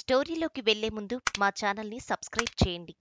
స్టోరీలోకి వెళ్లే ముందు మా ఛానల్ని సబ్స్క్రైబ్ చేయండి.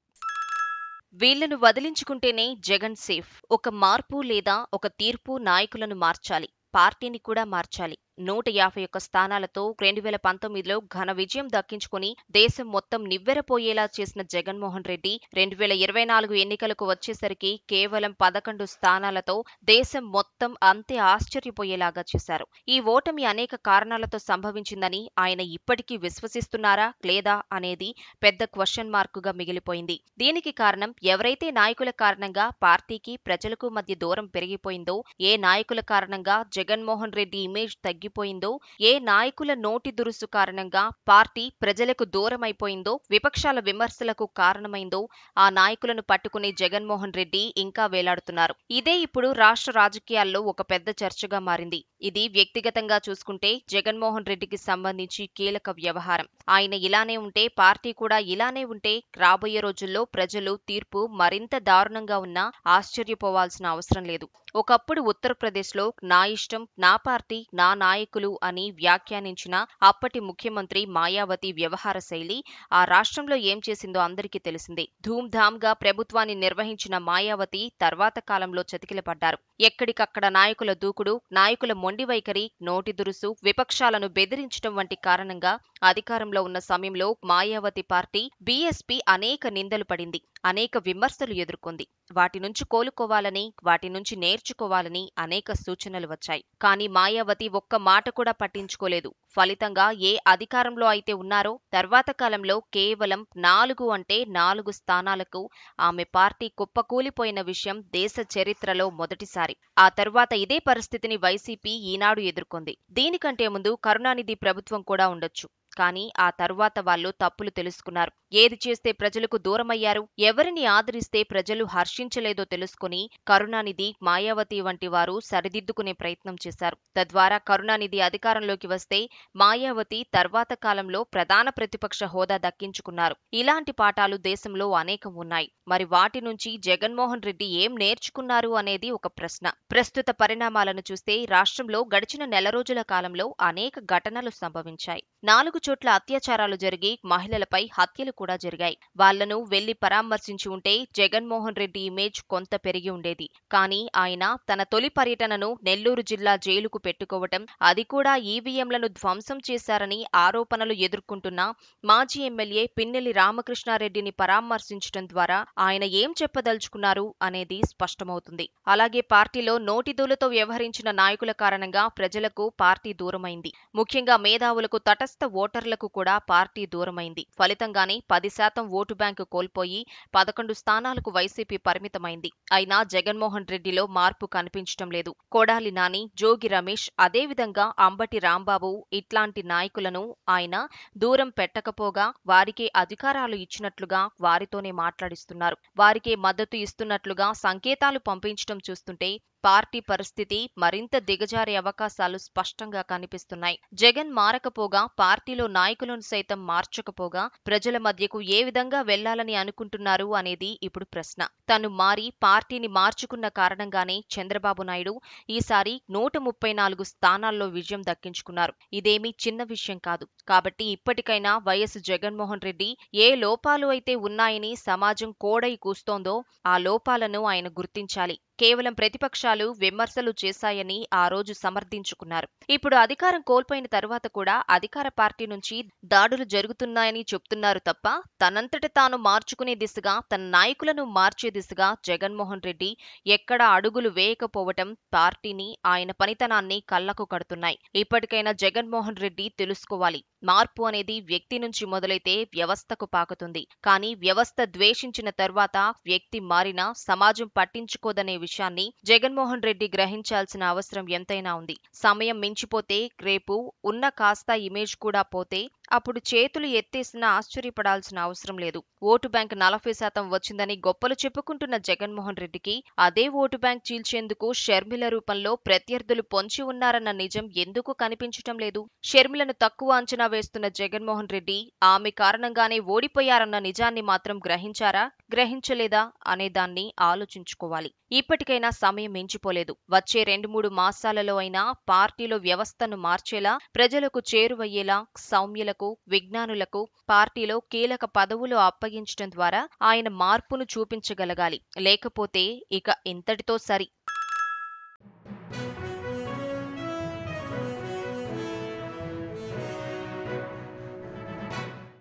వీళ్లను వదిలించుకుంటేనే జగన్ సేఫ్. ఒక మార్పు లేదా ఒక తీర్పు నాయకులను మార్చాలి, పార్టీని కూడా మార్చాలి. 151 స్థానాలతో 2019లో ఘన విజయం దక్కించుకుని దేశం మొత్తం నివ్వెరపోయేలా చేసిన జగన్మోహన్ రెడ్డి 2024 ఎన్నికలకు వచ్చేసరికి కేవలం 11 స్థానాలతో దేశం మొత్తం అంతే ఆశ్చర్యపోయేలాగా చేశారు. ఈ ఓటమి అనేక కారణాలతో సంభవించిందని ఆయన ఇప్పటికీ విశ్వసిస్తున్నారా లేదా అనేది పెద్ద క్వశ్చన్ మార్కుగా మిగిలిపోయింది. దీనికి కారణం ఎవరైతే నాయకుల కారణంగా పార్టీకి ప్రజలకు మధ్య దూరం పెరిగిపోయిందో, ఏ నాయకుల కారణంగా జగన్మోహన్ రెడ్డి ఇమేజ్ తగ్గిపోయిందో, ఏ నాయకుల నోటి దురుసు కారణంగా పార్టీ ప్రజలకు దూరమైపోయిందో, విపక్షాల విమర్శలకు కారణమైందో ఆ నాయకులను పట్టుకుని జగన్మోహన్ రెడ్డి ఇంకా వేలాడుతున్నారు. ఇదే ఇప్పుడు రాష్ట్ర రాజకీయాల్లో ఒక పెద్ద చర్చగా మారింది. ఇది వ్యక్తిగతంగా చూసుకుంటే జగన్మోహన్ రెడ్డికి సంబంధించి కీలక వ్యవహారం. ఆయన ఇలానే ఉంటే, పార్టీ కూడా ఇలానే ఉంటే రాబోయే రోజుల్లో ప్రజలు తీర్పు మరింత దారుణంగా ఉన్నా ఆశ్చర్యపోవాల్సిన అవసరం లేదు. ఒకప్పుడు ఉత్తరప్రదేశ్లో నా ఇష్టం, నా పార్టీ, నా నాయకులు అని వ్యాఖ్యానించిన అప్పటి ముఖ్యమంత్రి మాయావతి వ్యవహార శైలి ఆ రాష్ట్రంలో ఏం చేసిందో అందరికీ తెలిసిందే. ధూమ్ధామ్గా ప్రభుత్వాన్ని నిర్వహించిన మాయావతి తర్వాత కాలంలో చతికిలపడ్డారు. ఎక్కడికక్కడ నాయకుల దూకుడు, నాయకుల మొండి వైఖరి, నోటి దురుసు, విపక్షాలను బెదిరించడం వంటి కారణంగా అధికారంలో ఉన్న సమయంలో మాయావతి పార్టీ బీఎస్పీ అనేక నిందలు పడింది, అనేక విమర్శలు ఎదుర్కొంది. వాటి నుంచి కోలుకోవాలని, వాటి నుంచి నేర్చుకోవాలని అనేక సూచనలు వచ్చాయి. కానీ మాయావతి ఒక్క మాట కూడా పట్టించుకోలేదు. ఫలితంగా ఏ అధికారంలో అయితే ఉన్నారో తర్వాత కాలంలో కేవలం 4 స్థానాలకు ఆమె పార్టీ కుప్పకూలిపోయిన విషయం దేశ చరిత్రలో మొదటిసారి. ఆ తర్వాత ఇదే పరిస్థితిని వైసీపీ ఈనాడు ఎదుర్కొంది. దీనికంటే ముందు కరుణానిధి ప్రభుత్వం కూడా ఉండొచ్చు. కానీ ఆ తరువాత వాళ్ళు తప్పులు తెలుసుకున్నారు. ఏది చేస్తే ప్రజలకు దూరమయ్యారు, ఎవరిని ఆదరిస్తే ప్రజలు హర్షించలేదో తెలుసుకుని కరుణానిధి, మాయావతి వంటి వారు సరిదిద్దుకునే ప్రయత్నం చేశారు. తద్వారా కరుణానిధి అధికారంలోకి వస్తే మాయావతి తర్వాత కాలంలో ప్రధాన ప్రతిపక్ష హోదా దక్కించుకున్నారు. ఇలాంటి పాఠాలు దేశంలో అనేకం ఉన్నాయి. మరి వాటి నుంచి జగన్మోహన్ రెడ్డి ఏం నేర్చుకున్నారు అనేది ఒక ప్రశ్న. ప్రస్తుత పరిణామాలను చూస్తే రాష్ట్రంలో గడిచిన నెల రోజుల కాలంలో అనేక ఘటనలు సంభవించాయి. 4 చోట్ల అత్యాచారాలు జరిగి మహిళలపై హత్యలు కూడా జరిగాయి. వాళ్లను వెళ్లి పరామర్శించి ఉంటే జగన్మోహన్ రెడ్డి ఇమేజ్ కొంత పెరిగి ఉండేది. కానీ ఆయన తన తొలి పర్యటనను నెల్లూరు జిల్లా జైలుకు పెట్టుకోవటం, అది కూడా ఈవీఎంలను ధ్వంసం చేశారని ఆరోపణలు ఎదుర్కొంటున్న మాజీ ఎమ్మెల్యే పిన్నెల్లి రామకృష్ణారెడ్డిని పరామర్శించడం ద్వారా ఆయన ఏం చెప్పదలుచుకున్నారు అనేది స్పష్టమవుతుంది. అలాగే పార్టీలో నోటిదూలతో వ్యవహరించిన నాయకుల కారణంగా ప్రజలకు పార్టీ దూరమైంది. ముఖ్యంగా మేధావులకు, తటస్థ ఓటర్లకు కూడా పార్టీ దూరమైంది. ఫలితంగానే 10% ఓటు బ్యాంకు కోల్పోయి 11 స్థానాలకు వైసీపీ పరిమితమైంది. అయినా జగన్మోహన్ రెడ్డిలో మార్పు కనిపించడం లేదు. కొడాలి నాని, జోగి రమేష్, అదేవిధంగా అంబటి రాంబాబు ఇట్లాంటి నాయకులను ఆయన దూరం పెట్టకపోగా వారికే అధికారాలు ఇచ్చినట్లుగా వారితోనే మాట్లాడిస్తున్నారు. వారికే మద్దతు ఇస్తున్నట్లుగా సంకేతాలు పంపించడం చూస్తుంటే పార్టీ పరిస్థితి మరింత దిగజారే అవకాశాలు స్పష్టంగా కనిపిస్తున్నాయి. జగన్ మారకపోగా, పార్టీలో నాయకులను సైతం మార్చకపోగా ప్రజల మధ్యకు ఏ విధంగా వెళ్లాలని అనుకుంటున్నారు అనేది ఇప్పుడు ప్రశ్న. తను మారి పార్టీని మార్చుకున్న కారణంగానే చంద్రబాబు నాయుడు ఈసారి 134 స్థానాల్లో విజయం దక్కించుకున్నారు. ఇదేమీ చిన్న విషయం కాదు. కాబట్టి ఇప్పటికైనా వైఎస్ జగన్మోహన్ రెడ్డి ఏ లోపాలు అయితే ఉన్నాయని సమాజం కోడై కూస్తోందో ఆ లోపాలను ఆయన గుర్తించాలి. కేవలం ప్రతిపక్షాలు విమర్శలు చేశాయని ఆ రోజు సమర్థించుకున్నారు. ఇప్పుడు అధికారం కోల్పోయిన తరువాత కూడా అధికార పార్టీ నుంచి దాడులు జరుగుతున్నాయని చెప్తున్నారు తప్ప తనంతట తాను మార్చుకునే దిశగా, తన నాయకులను మార్చే దిశగా జగన్మోహన్ రెడ్డి ఎక్కడా అడుగులు వేయకపోవటం పార్టీని, ఆయన పనితనాన్ని కళ్లకు కడుతున్నాయి. ఇప్పటికైనా జగన్మోహన్ రెడ్డి తెలుసుకోవాలి, మార్పు అనేది వ్యక్తి నుంచి మొదలైతే వ్యవస్థకు పాకుతుంది. కానీ వ్యవస్థ ద్వేషించిన తర్వాత వ్యక్తి మారినా సమాజం పట్టించుకోదనే విషయాన్ని జగన్మోహన్ రెడ్డి గ్రహించాల్సిన అవసరం ఎంతైనా ఉంది. సమయం మించిపోతే, రేపు ఉన్న కాస్త ఇమేజ్ కూడా పోతే అప్పుడు చేతులు ఎత్తేసినా ఆశ్చర్యపడాల్సిన అవసరం లేదు. ఓటు బ్యాంక్ 40% వచ్చిందని గొప్పలు చెప్పుకుంటున్న జగన్మోహన్ రెడ్డికి అదే ఓటు బ్యాంక్ చీల్చేందుకు షర్మిల రూపంలో ప్రత్యర్థులు పొంచి ఉన్నారన్న నిజం ఎందుకు కనిపించటం లేదు? షర్మిలను తక్కువ అంచనా వేస్తున్న జగన్మోహన్ రెడ్డి ఆమె కారణంగానే ఓడిపోయారన్న నిజాన్ని మాత్రం గ్రహించారా, గ్రహించలేదా అనే దాన్ని ఆలోచించుకోవాలి. ఇప్పటికైనా సమయం మించిపోలేదు. వచ్చే 2-3 మాసాలలో అయినా పార్టీలో వ్యవస్థను మార్చేలా, ప్రజలకు చేరువయ్యేలా, సౌమ్యుల మేధావులకు, విజ్ఞానులకు పార్టీలో కీలక పదవులు అప్పగించడం ద్వారా ఆయన మార్పును చూపించగలగాలి. లేకపోతే ఇక ఇంతటితో సరి.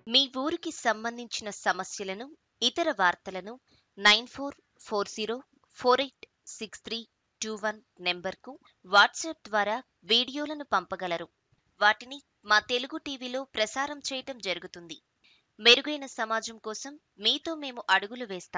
మీ ఊరికి సంబంధించిన సమస్యలను, ఇతర వార్తలను 9440486321 నెంబర్కు వాట్సాప్ ద్వారా వీడియోలను పంపగలరు. వాటిని మా తెలుగు టీవీలో ప్రసారం చేయటం జరుగుతుంది. మెరుగైన సమాజం కోసం మీతో మేము అడుగులు వేస్తాం.